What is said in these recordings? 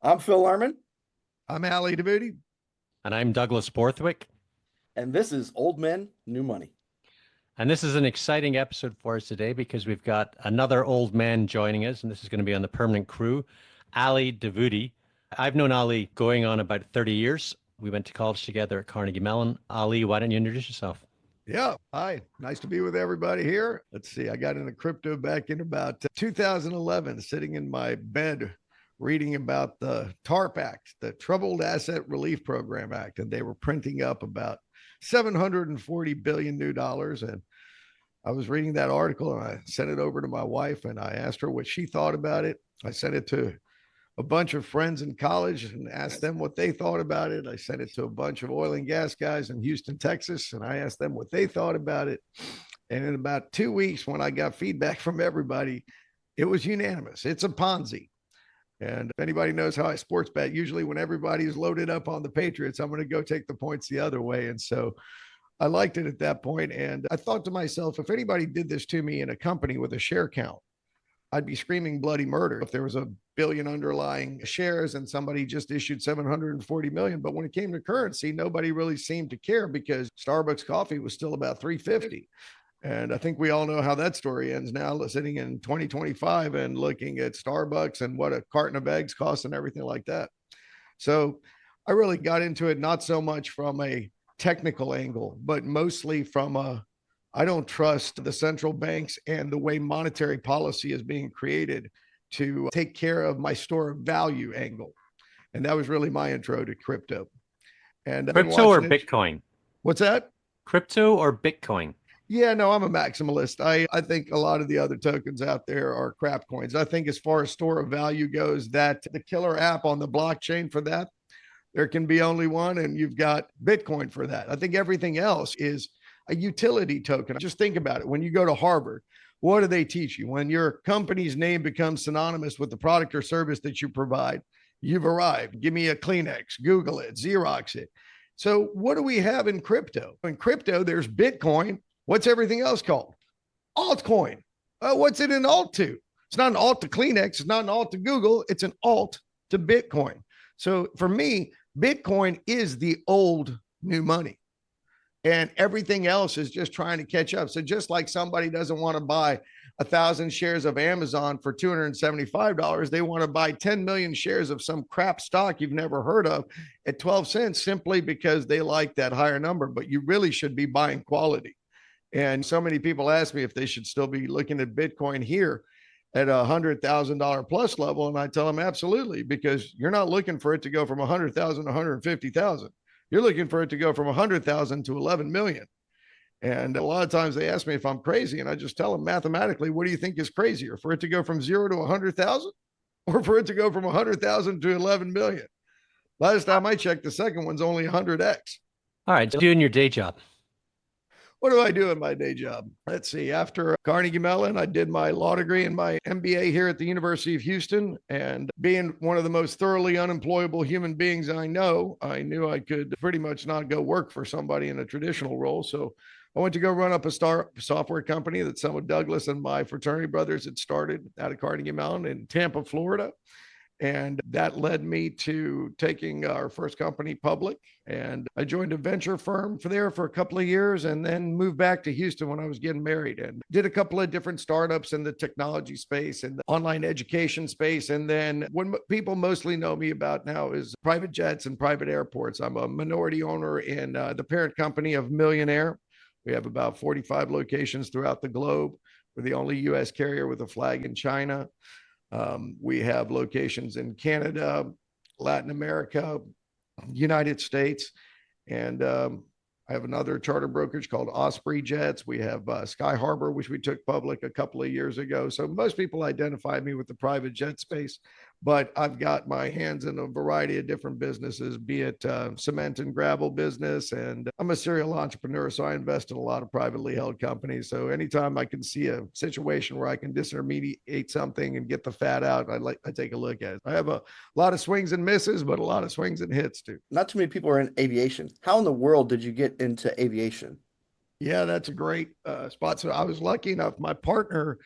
I'm Phil Larmon, I'm Ali Davoudi. And I'm Douglas Borthwick. and this is Old Men, New Money. And this is an exciting episode for us today because we've got another old man joining us, and this is going to be on the permanent crew, Ali Davoudi. I've known Ali going on about 30 years. We went to college together at Carnegie Mellon. Ali, why don't you introduce yourself? Yeah, hi. Nice to be with everybody here. Let's see. I got into crypto back in about 2011, sitting in my bed reading about the TARP Act, the Troubled Asset Relief Program Act, and they were printing up about $740 billion new dollars. And I was reading that article and I sent it over to my wife and I asked her what she thought about it. I sent it to a bunch of friends in college and asked them what they thought about it. I sent it to a bunch of oil and gas guys in Houston, Texas, and I asked them what they thought about it. And in about 2 weeks, when I got feedback from everybody, it was unanimous. It's a Ponzi. And if anybody knows how I sports bet, usually when everybody's loaded up on the Patriots, I'm going to go take the points the other way. And so I liked it at that point. And I thought to myself, if anybody did this to me in a company with a share count, I'd be screaming bloody murder if there was a billion underlying shares and somebody just issued 740 million. But when it came to currency, nobody really seemed to care because Starbucks coffee was still about 350. And I think we all know how that story ends now, sitting in 2025 and looking at Starbucks and what a carton of eggs costs and everything like that. So I really got into it, not so much from a technical angle, but mostly from I don't trust the central banks and the way monetary policy is being created to take care of my store of value angle. And that was really my intro to crypto. And Crypto or Bitcoin? What's that? Crypto or Bitcoin? Yeah, no, I'm a maximalist. I think a lot of the other tokens out there are crap coins. I think as far as store of value goes, that the killer app on the blockchain for that, there can be only one, and you've got Bitcoin for that. I think everything else is a utility token. Just think about it. When you go to Harvard, what do they teach you? When your company's name becomes synonymous with the product or service that you provide, you've arrived. Give me a Kleenex, Google it, Xerox it. So what do we have in crypto? In crypto, there's Bitcoin. What's everything else called? Altcoin. What's it an alt to? It's not an alt to Kleenex. It's not an alt to Google. It's an alt to Bitcoin. So for me, Bitcoin is the old new money. And everything else is just trying to catch up. So just like somebody doesn't want to buy 1,000 shares of Amazon for $275, they want to buy 10 million shares of some crap stock you've never heard of at 12 cents simply because they like that higher number. But you really should be buying quality. And so many people ask me if they should still be looking at Bitcoin here at $100,000 plus level. And I tell them absolutely, because you're not looking for it to go from 100,000 to 150,000. You're looking for it to go from 100,000 to 11 million. And a lot of times they ask me if I'm crazy. And I just tell them mathematically, what do you think is crazier? For it to go from 0 to 100,000 or for it to go from 100,000 to 11 million? Last time I checked, the second one's only 100x. All right, so doing your day job. What do I do in my day job? Let's see. After Carnegie Mellon, I did my law degree and my MBA here at the University of Houston. And being one of the most thoroughly unemployable human beings I know, I knew I could pretty much not go work for somebody in a traditional role. So I went to go run up a software company that some of Douglas and my fraternity brothers had started out of Carnegie Mellon in Tampa, Florida. And that led me to taking our first company public. And I joined a venture firm for a couple of years and then moved back to Houston when I was getting married and did a couple of different startups in the technology space and the online education space. And then what people mostly know me about now is private jets and private airports. I'm a minority owner in the parent company of Millionaire. We have about 45 locations throughout the globe. We're the only U.S. carrier with a flag in China. We have locations in Canada, Latin America, United States, and I have another charter brokerage called Osprey Jets. We have Sky Harbor, which we took public a couple of years ago. So most people identify me with the private jet space, but I've got my hands in a variety of different businesses, be it cement and gravel business. And I'm a serial entrepreneur, so I invest in a lot of privately held companies. So anytime I can see a situation where I can disintermediate something and get the fat out, I take a look at it. I have a lot of swings and misses, but a lot of swings and hits too. Not too many people are in aviation. How in the world did you get into aviation? Yeah, that's a great spot. So I was lucky enough. My partner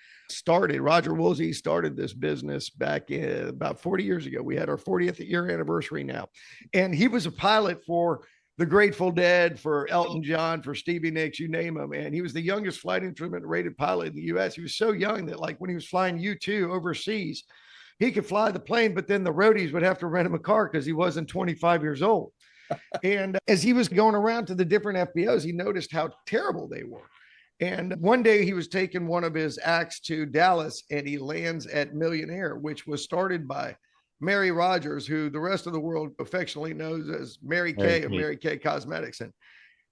Roger Woolsey started this business back in about 40 years ago. We had our 40th year anniversary now. And he was a pilot for the Grateful Dead, for Elton John, for Stevie Nicks, you name him. And he was the youngest flight instrument rated pilot in the US. He was so young that like when he was flying U-2 overseas, he could fly the plane, but then the roadies would have to rent him a car because he wasn't 25 years old. And as he was going around to the different FBOs, he noticed how terrible they were. And one day he was taking one of his acts to Dallas and he lands at Millionaire, which was started by Mary Rogers, who the rest of the world affectionately knows as Mary Kay of Mary Kay Cosmetics. And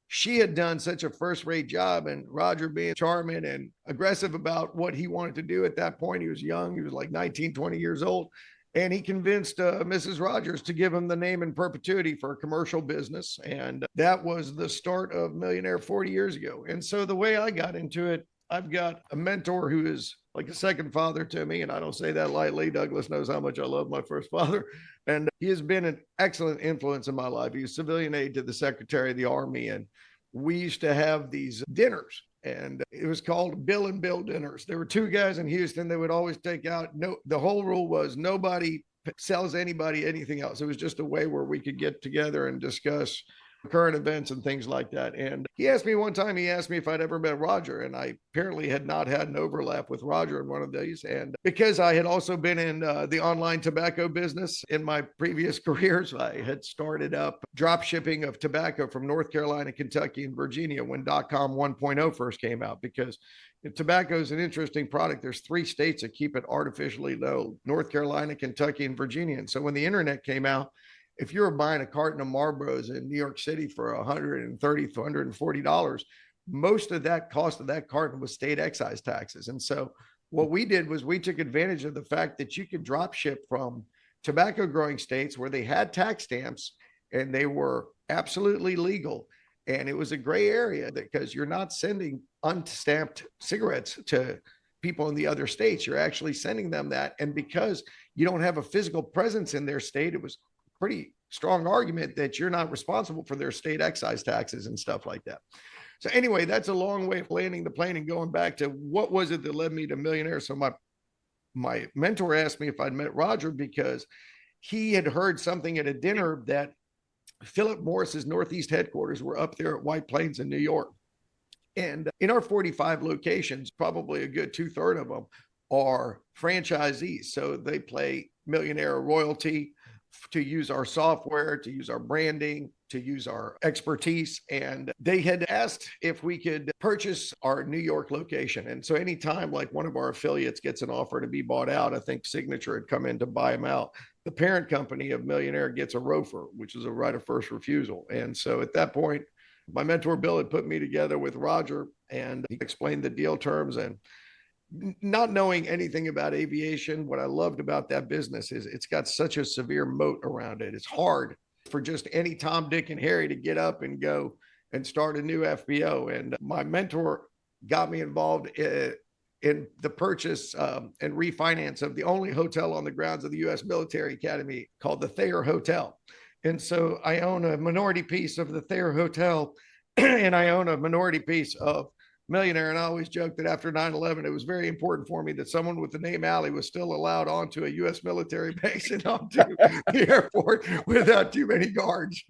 she had done such a first-rate job, and Roger being charming and aggressive about what he wanted to do at that point. He was young. He was like 19, 20 years old. And he convinced Mrs. Rogers to give him the name in perpetuity for a commercial business. And that was the start of Millionaire 40 years ago. And so the way I got into it, I've got a mentor who is like a second father to me. And I don't say that lightly. Douglas knows how much I love my first father. And he has been an excellent influence in my life. He was civilian aide to the Secretary of the Army. And we used to have these dinners. And it was called Bill and Bill dinners. There were two guys in Houston. They would always take out. The whole rule was nobody sells anybody anything else. It was just a way where we could get together and discuss current events and things like that. And he asked me one time, he asked me if I'd ever met Roger. And I apparently had not had an overlap with Roger in one of these. And because I had also been in the online tobacco business in my previous careers, I had started up drop shipping of tobacco from North Carolina, Kentucky, and Virginia when .com 1.0 first came out, because tobacco is an interesting product. There's 3 states that keep it artificially low: North Carolina, Kentucky, and Virginia. And so when the internet came out, if you were buying a carton of Marlboros in New York City for $130 to $140, most of that cost of that carton was state excise taxes. And so what we did was we took advantage of the fact that you could drop ship from tobacco growing states where they had tax stamps and they were absolutely legal. And it was a gray area because you're not sending unstamped cigarettes to people in the other states. You're actually sending them that. And because you don't have a physical presence in their state, it was pretty strong argument that you're not responsible for their state excise taxes and stuff like that. So anyway, that's a long way of landing the plane and going back to what was it that led me to Millionaire. So my mentor asked me if I'd met Roger because he had heard something at a dinner that Philip Morris's Northeast headquarters were up there at White Plains in New York. And in our 45 locations, probably a good 2/3 of them are franchisees. So they pay Millionaire royalty to use our software, to use our branding, to use our expertise. And they had asked if we could purchase our New York location. And so anytime like one of our affiliates gets an offer to be bought out, I think Signature had come in to buy them out, the parent company of Millionaire gets a ROFR, which is a right of first refusal. And so at that point, my mentor Bill had put me together with Roger and he explained the deal terms. And not knowing anything about aviation, what I loved about that business is it's got such a severe moat around it. It's hard for just any Tom, Dick, and Harry to get up and go and start a new FBO. And my mentor got me involved in the purchase and refinance of the only hotel on the grounds of the U.S. Military Academy called the Thayer Hotel. And so I own a minority piece of the Thayer Hotel and I own a minority piece of Millionaire. And I always joke that after 9/11, it was very important for me that someone with the name Ali was still allowed onto a U.S. military base and onto the airport without too many guards.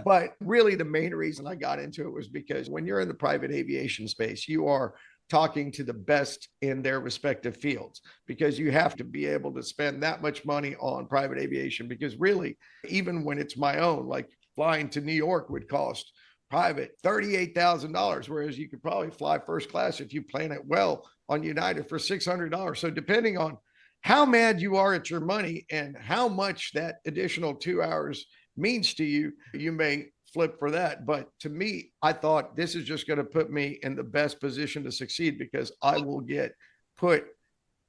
But really, the main reason I got into it was because when you're in the private aviation space, you are talking to the best in their respective fields, because you have to be able to spend that much money on private aviation. Because really, even when it's my own, like flying to New York would cost private $38,000, whereas you could probably fly first class if you plan it well on United for $600. So depending on how mad you are at your money and how much that additional 2 hours means to you, you may flip for that. But to me, I thought this is just going to put me in the best position to succeed, because I will get put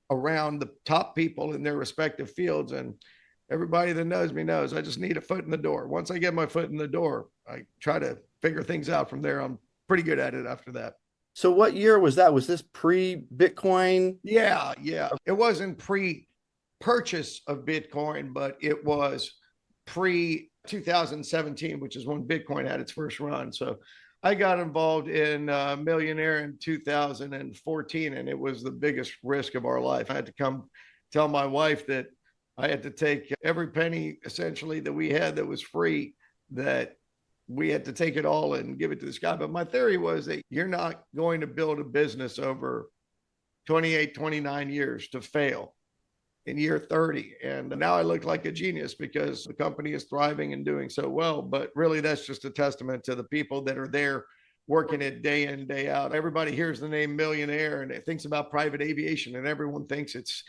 around the top people in their respective fields. And everybody that knows me knows I just need a foot in the door. Once I get my foot in the door, I try to figure things out from there. I'm pretty good at it after that. So what year was that? Was this pre-Bitcoin? Yeah. It wasn't pre-purchase of Bitcoin, but it was pre-2017, which is when Bitcoin had its first run. So I got involved in Millionaire in 2014, and it was the biggest risk of our life. I had to come tell my wife that I had to take every penny essentially that we had that was free, that we had to take it all and give it to this guy. But my theory was that you're not going to build a business over 28, 29 years to fail in year 30. And now I look like a genius because the company is thriving and doing so well. But really, that's just a testament to the people that are there working it day in, day out. Everybody hears the name Millionaire and it thinks about private aviation, and everyone thinks it's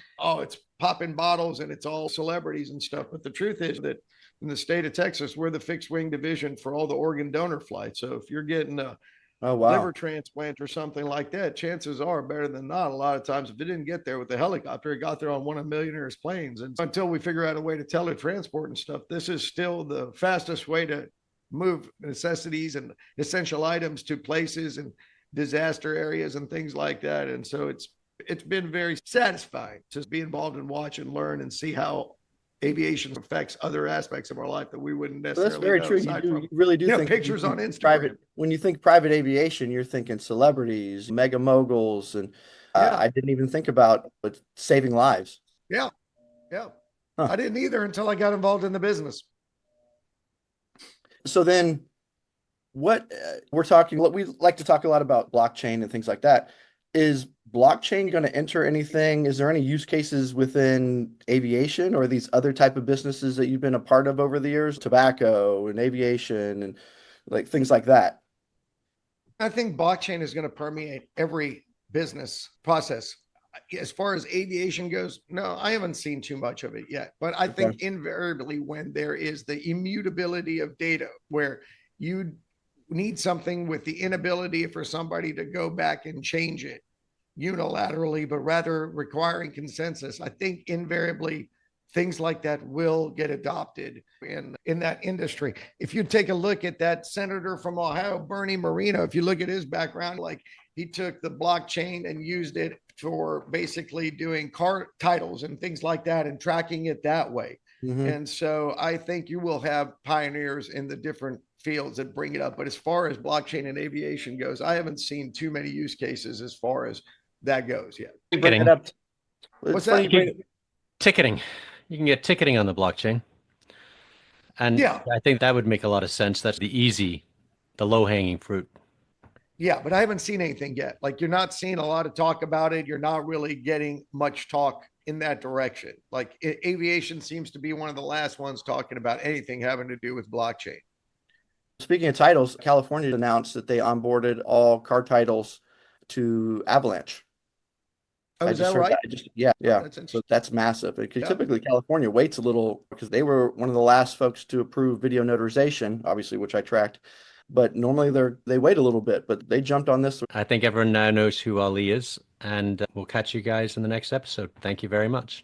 popping bottles and it's all celebrities and stuff. But the truth is that in the state of Texas, we're the fixed wing division for all the organ donor flights. So if you're getting a liver transplant or something like that, chances are better than not. A lot of times, if it didn't get there with the helicopter, it got there on one of Millionaire's planes. And until we figure out a way to teletransport and stuff, this is still the fastest way to move necessities and essential items to places and disaster areas and things like that. And so it's been very satisfying to be involved and watch and learn and see how aviation affects other aspects of our life that we wouldn't necessarily That's very know. true. You really do think pictures on Instagram. When you think private aviation, you're thinking celebrities, mega moguls, and I didn't even think about saving lives. Yeah. I didn't either until I got involved in the business. So then what we like to talk a lot about blockchain and things like that. Is blockchain going to enter anything? Is there any use cases within aviation or these other type of businesses that you've been a part of over the years, tobacco and aviation and like things like that? I think blockchain is going to permeate every business process. As far as aviation goes, no, I haven't seen too much of it yet. But I think invariably when there is the immutability of data, where you need something with the inability for somebody to go back and change it unilaterally, but rather requiring consensus, I think invariably things like that will get adopted in that industry. If you take a look at that senator from Ohio, Bernie Moreno, if you look at his background, like he took the blockchain and used it for basically doing car titles and things like that and tracking it that way. Mm-hmm. And so I think you will have pioneers in the different fields that bring it up. But as far as blockchain and aviation goes, I haven't seen too many use cases as far as that goes yet. Ticketing. What's that? Ticketing. You can get ticketing on the blockchain. And I think that would make a lot of sense. That's the low-hanging fruit. Yeah, but I haven't seen anything yet. Like, you're not seeing a lot of talk about it. You're not really getting much talk in that direction. Like, aviation seems to be one of the last ones talking about anything having to do with blockchain. Speaking of titles, California announced that they onboarded all car titles to Avalanche. Oh, is that right? Yeah. So that's massive. Because typically California waits a little because they were one of the last folks to approve video notarization, obviously, which I tracked. But normally they wait a little bit, but they jumped on this. I think everyone now knows who Ali is, and we'll catch you guys in the next episode. Thank you very much.